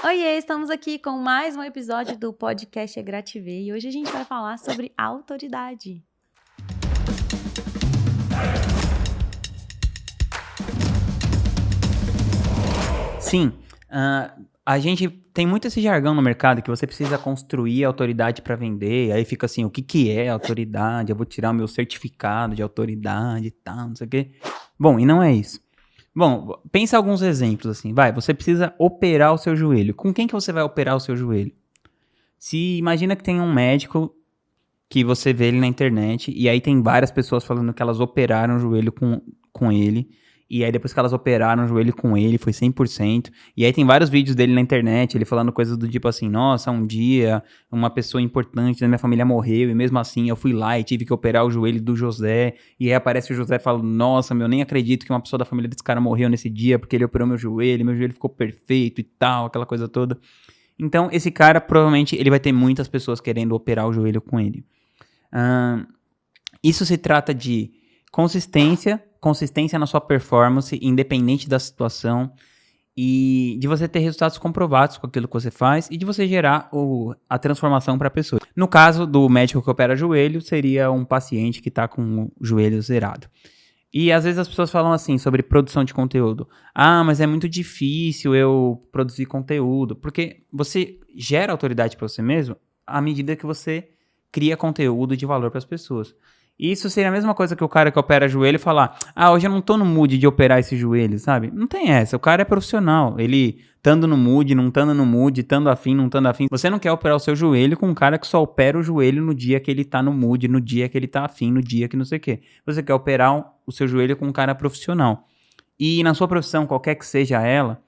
Oiê, estamos aqui com mais um episódio do podcast Egrativei e hoje a gente vai falar sobre autoridade. Sim, a gente tem muito esse jargão no mercado que você precisa construir autoridade para vender, aí fica assim, o que é autoridade? Eu vou tirar o meu certificado de autoridade e tal, não sei o quê. Bom, e não é isso. Bom, pensa alguns exemplos assim, você precisa operar o seu joelho. Com quem que você vai operar o seu joelho? Se imagina que tem um médico que você vê ele na internet, e aí tem várias pessoas falando que elas operaram o joelho com ele, e aí depois que elas operaram o joelho com ele, foi 100%, e aí tem vários vídeos dele na internet, ele falando coisas do tipo assim, nossa, um dia uma pessoa importante da minha família morreu, e mesmo assim eu fui lá e tive que operar o joelho do José, e aí aparece o José falando, nossa, eu nem acredito que uma pessoa da família desse cara morreu nesse dia, porque ele operou meu joelho ficou perfeito e tal, aquela coisa toda. Então, esse cara, provavelmente, ele vai ter muitas pessoas querendo operar o joelho com ele. Isso se trata de consistência na sua performance, independente da situação, e de você ter resultados comprovados com aquilo que você faz e de você gerar a transformação para a pessoa. No caso do médico que opera joelho, seria um paciente que está com o joelho zerado. E às vezes as pessoas falam assim sobre produção de conteúdo. Ah, mas é muito difícil eu produzir conteúdo. Porque você gera autoridade para você mesmo à medida que você cria conteúdo de valor para as pessoas. E isso seria a mesma coisa que o cara que opera joelho falar, hoje eu não tô no mood de operar esse joelho, sabe? Não tem essa, o cara é profissional, ele estando no mood, não estando no mood, estando afim, não estando afim. Você não quer operar o seu joelho com um cara que só opera o joelho no dia que ele tá no mood, no dia que ele tá afim, no dia que não sei o quê. Você quer operar o seu joelho com um cara profissional. E na sua profissão, qualquer que seja ela,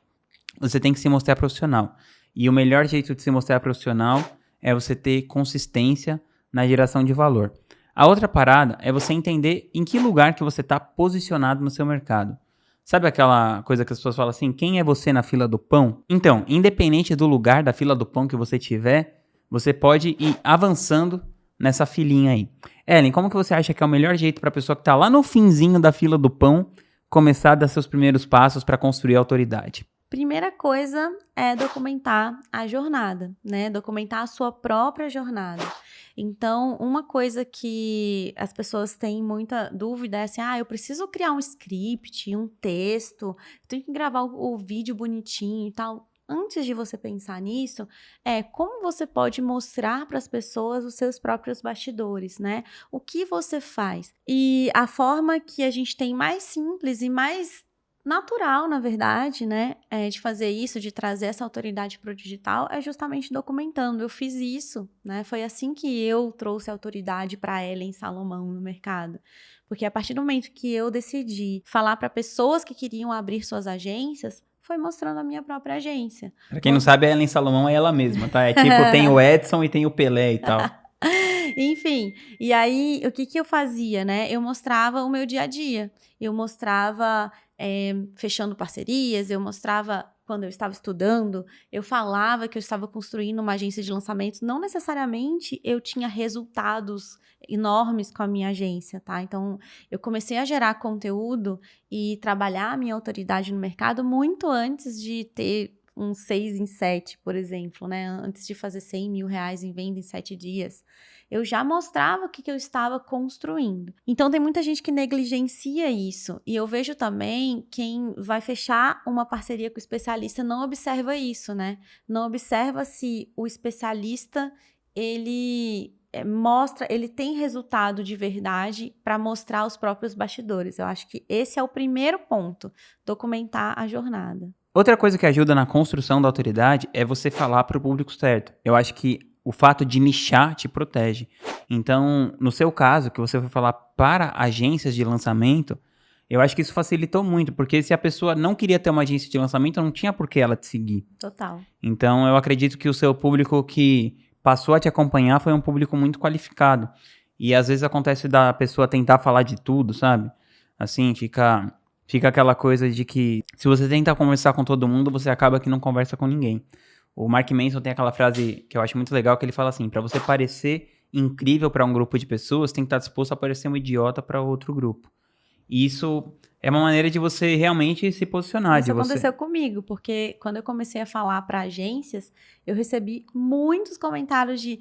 você tem que se mostrar profissional. E o melhor jeito de se mostrar profissional é você ter consistência na geração de valor. A outra parada é você entender em que lugar que você está posicionado no seu mercado. Sabe aquela coisa que as pessoas falam assim, quem é você na fila do pão? Então, independente do lugar da fila do pão que você tiver, você pode ir avançando nessa filinha aí. Ellen, como que você acha que é o melhor jeito para a pessoa que está lá no finzinho da fila do pão começar a dar seus primeiros passos para construir autoridade? Primeira coisa é documentar a jornada, né? Documentar a sua própria jornada. Então, uma coisa que as pessoas têm muita dúvida é assim, eu preciso criar um script, um texto, tenho que gravar o vídeo bonitinho e tal. Antes de você pensar nisso, como você pode mostrar para as pessoas os seus próprios bastidores, né? O que você faz? E a forma que a gente tem mais simples e mais natural, na verdade, né, de fazer isso, de trazer essa autoridade para o digital, é justamente documentando. Eu fiz isso, né, foi assim que eu trouxe autoridade para Ellen Salomão no mercado. Porque a partir do momento que eu decidi falar para pessoas que queriam abrir suas agências, foi mostrando a minha própria agência. Pra quem não sabe, a Ellen Salomão é ela mesma, tá? É tipo, tem o Edson e tem o Pelé e tal. Enfim, e aí, o que eu fazia, né? Eu mostrava o meu dia a dia. Eu mostrava fechando parcerias, eu mostrava quando eu estava estudando, eu falava que eu estava construindo uma agência de lançamentos. Não necessariamente eu tinha resultados enormes com a minha agência, tá? Então, eu comecei a gerar conteúdo e trabalhar a minha autoridade no mercado muito antes de ter um 6 em 7, por exemplo, né? Antes de fazer R$100 mil em venda em 7 dias. Eu já mostrava o que eu estava construindo. Então, tem muita gente que negligencia isso. E eu vejo também quem vai fechar uma parceria com o especialista não observa isso, né? Não observa se o especialista, ele tem resultado de verdade para mostrar os próprios bastidores. Eu acho que esse é o primeiro ponto, documentar a jornada. Outra coisa que ajuda na construção da autoridade é você falar para o público certo. Eu acho que o fato de nichar te protege. Então, no seu caso, que você foi falar para agências de lançamento, eu acho que isso facilitou muito, porque se a pessoa não queria ter uma agência de lançamento, não tinha por que ela te seguir. Total. Então, eu acredito que o seu público que passou a te acompanhar foi um público muito qualificado. E às vezes acontece da pessoa tentar falar de tudo, sabe? Assim, fica aquela coisa de que se você tenta conversar com todo mundo, você acaba que não conversa com ninguém. O Mark Manson tem aquela frase que eu acho muito legal, que ele fala assim, para você parecer incrível para um grupo de pessoas, tem que estar disposto a parecer um idiota para outro grupo. E isso é uma maneira de você realmente se posicionar. Isso aconteceu comigo, porque quando eu comecei a falar para agências, eu recebi muitos comentários de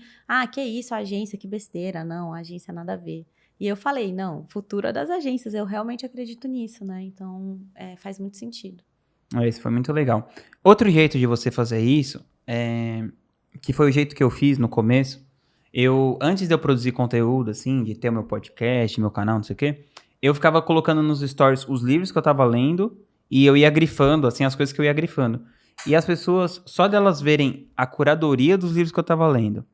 que isso, agência, que besteira, não, agência nada a ver. E eu falei, não, futuro é das agências, eu realmente acredito nisso, né? Então, faz muito sentido. Isso foi muito legal. Outro jeito de você fazer isso, que foi o jeito que eu fiz no começo, antes de eu produzir conteúdo, assim, de ter o meu podcast, meu canal, não sei o quê, eu ficava colocando nos stories os livros que eu tava lendo e eu ia grifando, assim, as coisas que eu ia grifando. E as pessoas, só delas verem a curadoria dos livros que eu tava lendo,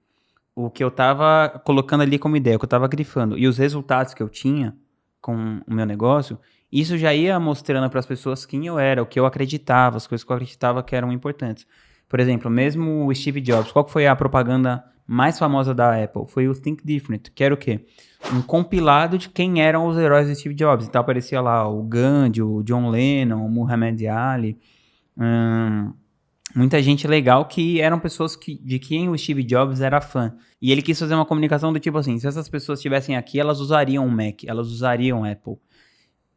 o que eu tava colocando ali como ideia, o que eu tava grifando, e os resultados que eu tinha com o meu negócio, isso já ia mostrando para as pessoas quem eu era, o que eu acreditava, as coisas que eu acreditava que eram importantes. Por exemplo, mesmo o Steve Jobs, qual que foi a propaganda mais famosa da Apple? Foi o Think Different, que era o quê? Um compilado de quem eram os heróis do Steve Jobs. Então aparecia lá o Gandhi, o John Lennon, o Muhammad Ali, muita gente legal que eram pessoas de quem o Steve Jobs era fã. E ele quis fazer uma comunicação do tipo assim, se essas pessoas estivessem aqui, elas usariam o Mac, elas usariam o Apple.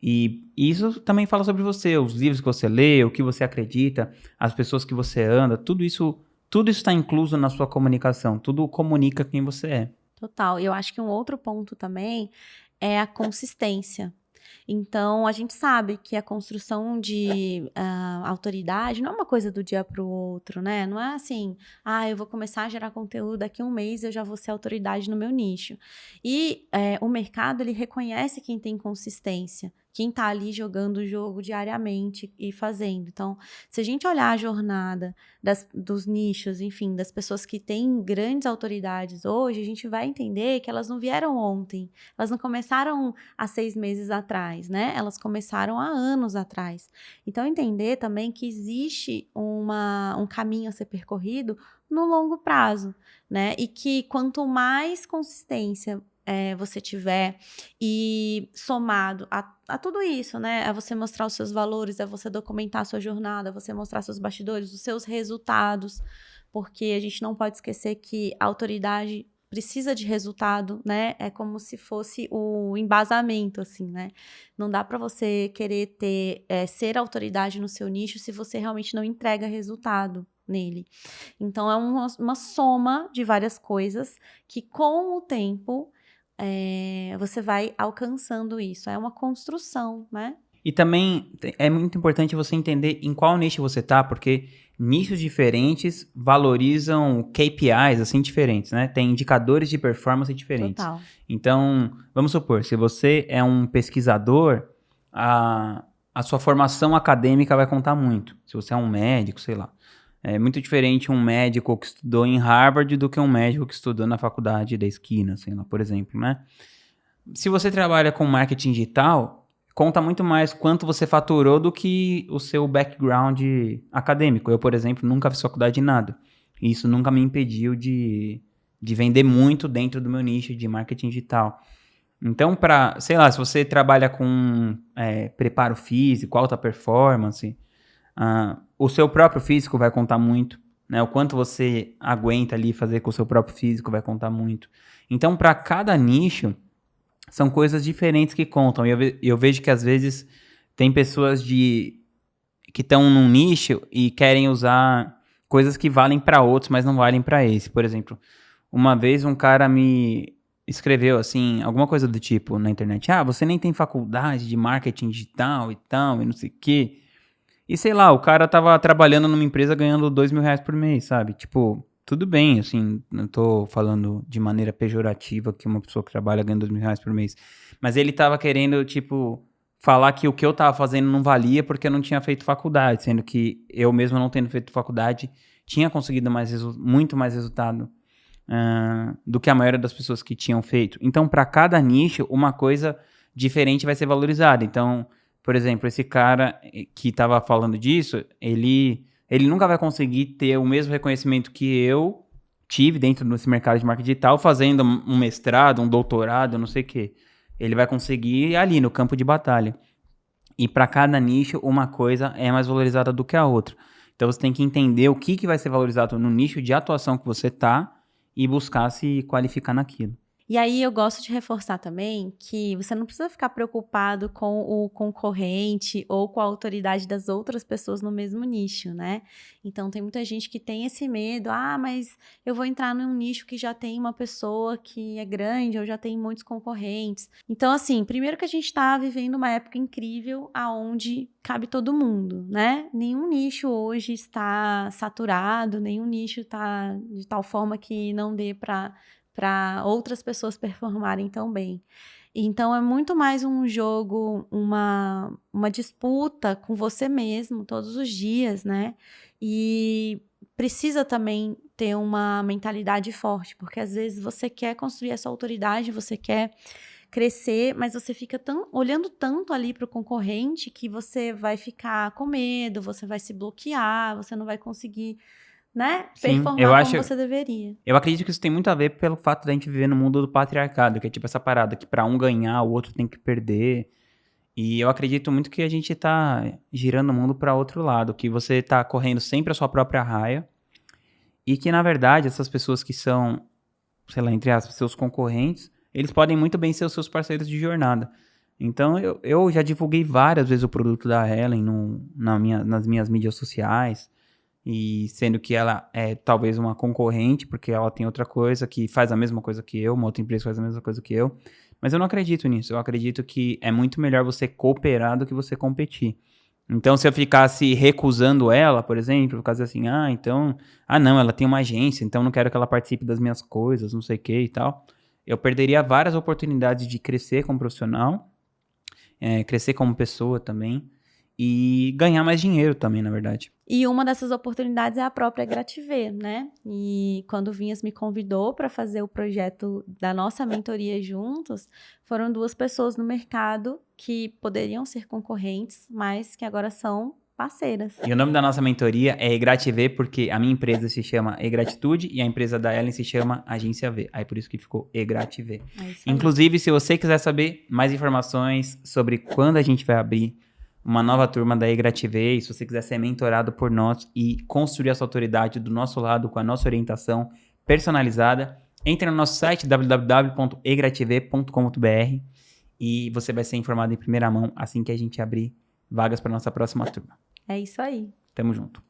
E isso também fala sobre você, os livros que você lê, o que você acredita, as pessoas que você anda, tudo isso está incluso na sua comunicação, tudo comunica quem você é. Total. E eu acho que um outro ponto também é a consistência. Então, a gente sabe que a construção de autoridade não é uma coisa do dia para o outro, né? Não é assim, eu vou começar a gerar conteúdo, daqui a um mês eu já vou ser autoridade no meu nicho. E o mercado, ele reconhece quem tem consistência, quem tá ali jogando o jogo diariamente e fazendo. Então, se a gente olhar a jornada dos nichos, enfim, das pessoas que têm grandes autoridades hoje, a gente vai entender que elas não vieram ontem, elas não começaram há 6 meses atrás, né? Elas começaram há anos atrás. Então, entender também que existe um caminho a ser percorrido no longo prazo, né? E que quanto mais consistência você tiver e somado a tudo isso, né? É você mostrar os seus valores, é você documentar a sua jornada, é você mostrar seus bastidores, os seus resultados, porque a gente não pode esquecer que a autoridade precisa de resultado, né? É como se fosse o embasamento, assim, né? Não dá para você querer ser autoridade no seu nicho se você realmente não entrega resultado nele. Então, é uma soma de várias coisas que, com o tempo, você vai alcançando isso. É uma construção, né? E também é muito importante você entender em qual nicho você tá, porque nichos diferentes valorizam KPIs, assim, diferentes, né? Tem indicadores de performance diferentes. Total. Então, vamos supor, se você é um pesquisador, a sua formação acadêmica vai contar muito. Se você é um médico, sei lá. É muito diferente um médico que estudou em Harvard do que um médico que estudou na faculdade da esquina, sei lá, por exemplo, né? Se você trabalha com marketing digital, conta muito mais quanto você faturou do que o seu background acadêmico. Eu, por exemplo, nunca fiz faculdade de nada. E isso nunca me impediu de vender muito dentro do meu nicho de marketing digital. Então, sei lá, se você trabalha com preparo físico, alta performance, o seu próprio físico vai contar muito, né? O quanto você aguenta ali fazer com o seu próprio físico vai contar muito. Então, para cada nicho, são coisas diferentes que contam. E eu vejo que, às vezes, tem pessoas que estão num nicho e querem usar coisas que valem para outros, mas não valem para esse. Por exemplo, uma vez um cara me escreveu, assim, alguma coisa do tipo na internet. Você nem tem faculdade de marketing digital e tal, e não sei o quê. E sei lá, o cara tava trabalhando numa empresa ganhando R$2.000 por mês, sabe? Tipo, tudo bem, assim, não tô falando de maneira pejorativa que uma pessoa que trabalha ganha R$2.000 por mês. Mas ele tava querendo, tipo, falar que o que eu tava fazendo não valia porque eu não tinha feito faculdade, sendo que eu mesmo não tendo feito faculdade tinha conseguido muito mais resultado do que a maioria das pessoas que tinham feito. Então, para cada nicho, uma coisa diferente vai ser valorizada. Então, por exemplo, esse cara que estava falando disso, ele nunca vai conseguir ter o mesmo reconhecimento que eu tive dentro desse mercado de marketing digital, fazendo um mestrado, um doutorado, não sei o quê. Ele vai conseguir ali no campo de batalha. E para cada nicho, uma coisa é mais valorizada do que a outra. Então você tem que entender o que vai ser valorizado no nicho de atuação que você tá e buscar se qualificar naquilo. E aí eu gosto de reforçar também que você não precisa ficar preocupado com o concorrente ou com a autoridade das outras pessoas no mesmo nicho, né? Então tem muita gente que tem esse medo, mas eu vou entrar num nicho que já tem uma pessoa que é grande ou já tem muitos concorrentes. Então assim, primeiro que a gente está vivendo uma época incrível aonde cabe todo mundo, né? Nenhum nicho hoje está saturado, nenhum nicho está de tal forma que não dê para outras pessoas performarem tão bem. Então, é muito mais um jogo, uma disputa com você mesmo todos os dias, né? E precisa também ter uma mentalidade forte, porque às vezes você quer construir essa autoridade, você quer crescer, mas você fica olhando tanto ali para o concorrente que você vai ficar com medo, você vai se bloquear, você não vai conseguir, né, Sim, performar como você deveria. eu acredito que isso tem muito a ver pelo fato da gente viver no mundo do patriarcado, que é tipo essa parada que pra um ganhar, o outro tem que perder. E eu acredito muito que a gente tá girando o mundo pra outro lado, que você tá correndo sempre a sua própria raia e que, na verdade, essas pessoas que são, sei lá, entre aspas, seus concorrentes, eles podem muito bem ser os seus parceiros de jornada. Então, eu já divulguei várias vezes o produto da Helen nas minhas mídias sociais, e sendo que ela é talvez uma concorrente, porque ela tem outra coisa que faz a mesma coisa que eu, uma outra empresa faz a mesma coisa que eu. Mas eu não acredito nisso. Eu acredito que é muito melhor você cooperar do que você competir. Então, se eu ficasse recusando ela, por exemplo, ficasse assim, não, ela tem uma agência, então não quero que ela participe das minhas coisas, não sei o que e tal. Eu perderia várias oportunidades de crescer como profissional, crescer como pessoa também, e ganhar mais dinheiro também, na verdade. E uma dessas oportunidades é a própria Grativer, né? E quando o Vinhas me convidou para fazer o projeto da nossa mentoria juntos, foram 2 pessoas no mercado que poderiam ser concorrentes, mas que agora são parceiras. E o nome da nossa mentoria é Egrativer, porque a minha empresa se chama Egratitude e a empresa da Ellen se chama Agência V. Aí por isso que ficou Egrativer. Inclusive, se você quiser saber mais informações sobre quando a gente vai abrir uma nova turma da Egrativer, e se você quiser ser mentorado por nós e construir essa autoridade do nosso lado com a nossa orientação personalizada, entre no nosso site www.egrativer.com.br e você vai ser informado em primeira mão assim que a gente abrir vagas para nossa próxima turma. É isso aí. Tamo junto.